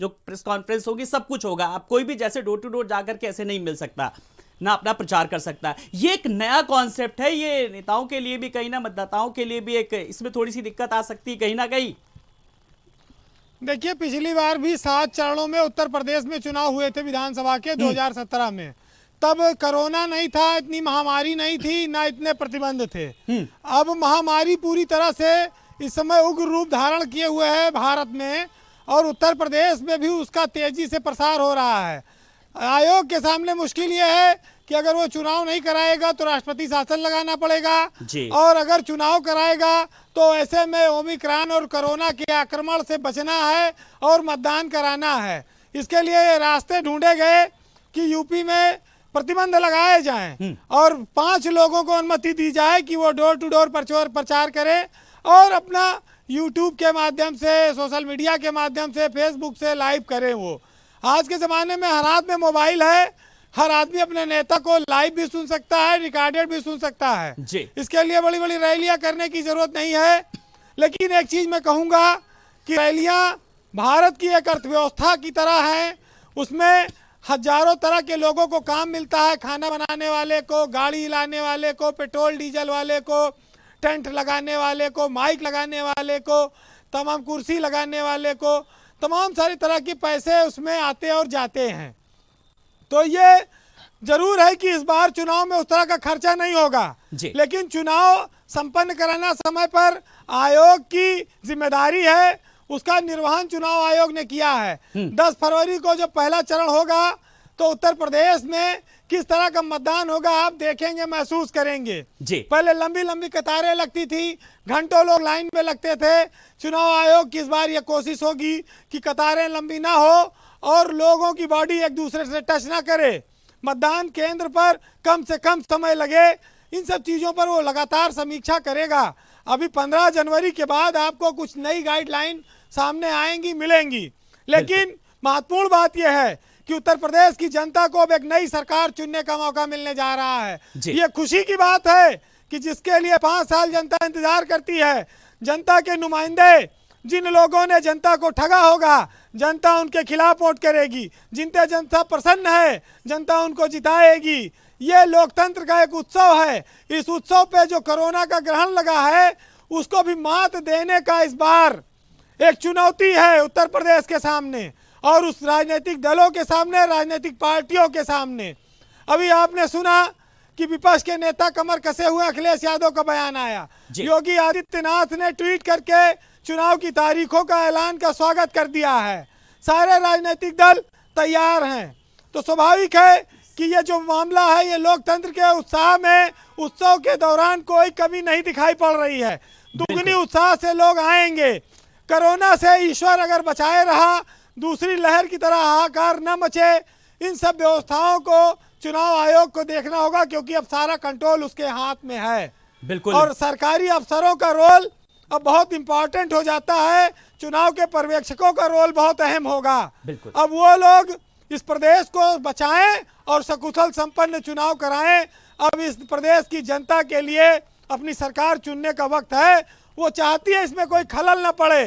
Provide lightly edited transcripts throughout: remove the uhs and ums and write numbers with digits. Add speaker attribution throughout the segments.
Speaker 1: जो press conference होगी, सब कुछ होगा। आप कोई भी जैसे डोर टू डोर जाकर के ऐसे नहीं मिल सकता, ना अपना प्रचार कर सकता है। ये एक नया कॉन्सेप्ट है, ये नेताओं के लिए भी कहीं ना, मतदाताओं के लिए भी एक इसमें थोड़ी सी दिक्कत आ सकती है कहीं ना कहीं।
Speaker 2: देखिए, पिछली बार भी 7 चरणों में उत्तर प्रदेश में चुनाव हुए थे विधानसभा के 2017 में। तब कोरोना नहीं था, इतनी महामारी नहीं थी, ना इतने प्रतिबंध थे। अब महामारी पूरी तरह से इस समय उग्र रूप धारण किए हुए है भारत में, और उत्तर प्रदेश में भी उसका तेजी से प्रसार हो रहा है। आयोग के सामने मुश्किल ये है कि अगर वो चुनाव नहीं कराएगा तो राष्ट्रपति शासन लगाना पड़ेगा, और अगर चुनाव कराएगा तो ऐसे में ओमिक्रॉन और कोरोना के आक्रमण से बचना है और मतदान कराना है। इसके लिए रास्ते ढूंढे गए कि यूपी में प्रतिबंध लगाए जाएं और 5 लोगों को अनुमति दी जाए कि वो डोर टू डोर प्रचार करें और अपना यूट्यूब के माध्यम से, सोशल मीडिया के माध्यम से, फेसबुक से लाइव करें। वो आज के ज़माने में हर हाथ में मोबाइल है, हर आदमी अपने नेता को लाइव भी सुन सकता है, रिकॉर्डेड भी सुन सकता है जी। इसके लिए बड़ी बड़ी रैलियां करने की जरूरत नहीं है। लेकिन एक चीज़ मैं कहूँगा कि रैलियां भारत की एक अर्थव्यवस्था की तरह हैं, उसमें हजारों तरह के लोगों को काम मिलता है, खाना बनाने वाले को, गाड़ी लाने वाले को, पेट्रोल डीजल वाले को, टेंट लगाने वाले को, माइक लगाने वाले को, तमाम कुर्सी लगाने वाले को, तमाम सारी तरह के पैसे उसमें आते और जाते हैं। तो ये जरूर है कि इस बार चुनाव में उस तरह का खर्चा नहीं होगा, लेकिन चुनाव संपन्न कराना समय पर आयोग की जिम्मेदारी है, उसका निर्वहन चुनाव आयोग ने किया है। 10 फरवरी को जब पहला चरण होगा तो उत्तर प्रदेश में किस तरह का मतदान होगा आप देखेंगे, महसूस करेंगे। पहले लंबी लंबी कतारें लगती थी, घंटों लोग लाइन में लगते थे। चुनाव आयोग की इस बार ये कोशिश होगी कि कतारें लंबी ना हो और लोगों की बॉडी एक दूसरे से टच ना करे, मतदान केंद्र पर कम से कम समय लगे। इन सब चीज़ों पर वो लगातार समीक्षा करेगा। अभी 15 जनवरी के बाद आपको कुछ नई गाइडलाइन सामने आएंगी, मिलेंगी। लेकिन महत्वपूर्ण बात यह है कि उत्तर प्रदेश की जनता को अब एक नई सरकार चुनने का मौका मिलने जा रहा है। ये खुशी की बात है कि जिसके लिए 5 साल जनता इंतजार करती है। जनता के नुमाइंदे, जिन लोगों ने जनता को ठगा होगा, जनता उनके खिलाफ वोट करेगी। जिनसे जनता प्रसन्न है, जनता उनको जिताएगी। ये लोकतंत्र का एक उत्सव है। इस उत्सव पे जो कोरोना का ग्रहण लगा है, उसको भी मात देने का इस बार एक चुनौती है उत्तर प्रदेश के सामने और उस राजनीतिक दलों के सामने, राजनीतिक पार्टियों के सामने। अभी आपने सुना कि विपक्ष के नेता कमर कसे हुए अखिलेश यादव का बयान आया। योगी आदित्यनाथ ने ट्वीट करके चुनाव की तारीखों का ऐलान का स्वागत कर दिया है। सारे राजनीतिक दल तैयार हैं। तो स्वाभाविक है कि ये जो मामला है, ये लोकतंत्र के उत्साह में उत्सव के दौरान कोई कमी नहीं दिखाई पड़ रही है। दुगनी उत्साह से लोग आएंगे। कोरोना से ईश्वर अगर बचाए रहा, दूसरी लहर की तरह हाहाकार न मचे, इन सब व्यवस्थाओं को चुनाव आयोग को देखना होगा, क्योंकि अब सारा कंट्रोल उसके हाथ में है। बिल्कुल। और सरकारी अफसरों का रोल अब बहुत इंपॉर्टेंट हो जाता है। चुनाव के पर्यवेक्षकों का रोल बहुत अहम होगा। अब वो लोग इस प्रदेश को बचाएं और सकुशल संपन्न चुनाव कराएं। अब इस प्रदेश की जनता के लिए अपनी सरकार चुनने का वक्त है। वो चाहती है इसमें कोई खलल न पड़े।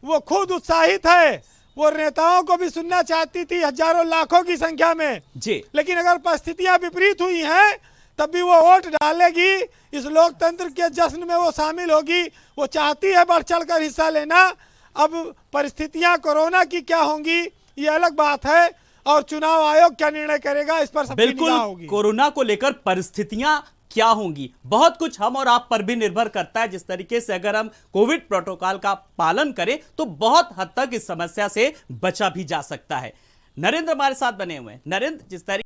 Speaker 2: वो खुद उत्साहित है। वो नेताओं को भी सुनना चाहती थी हजारों लाखों की संख्या में जी। लेकिन अगर परिस्थितियां विपरीत हुई हैं, तब भी वो वोट डालेगी। इस लोकतंत्र के जश्न में वो शामिल होगी। वो चाहती है बढ़ चढ़कर हिस्सा लेना। अब परिस्थितियां कोरोना की क्या होंगी ये अलग बात है, और चुनाव आयोग क्या निर्णय करेगा इस पर सबकी निगाह होगी।
Speaker 1: कोरोना को लेकर परिस्थितियां क्या होंगी, बहुत कुछ हम और आप पर भी निर्भर करता है। जिस तरीके से अगर हम कोविड प्रोटोकॉल का पालन करें तो बहुत हद तक इस समस्या से बचा भी जा सकता है। नरेंद्र हमारे साथ बने हुए हैं। नरेंद्र, जिस तरीके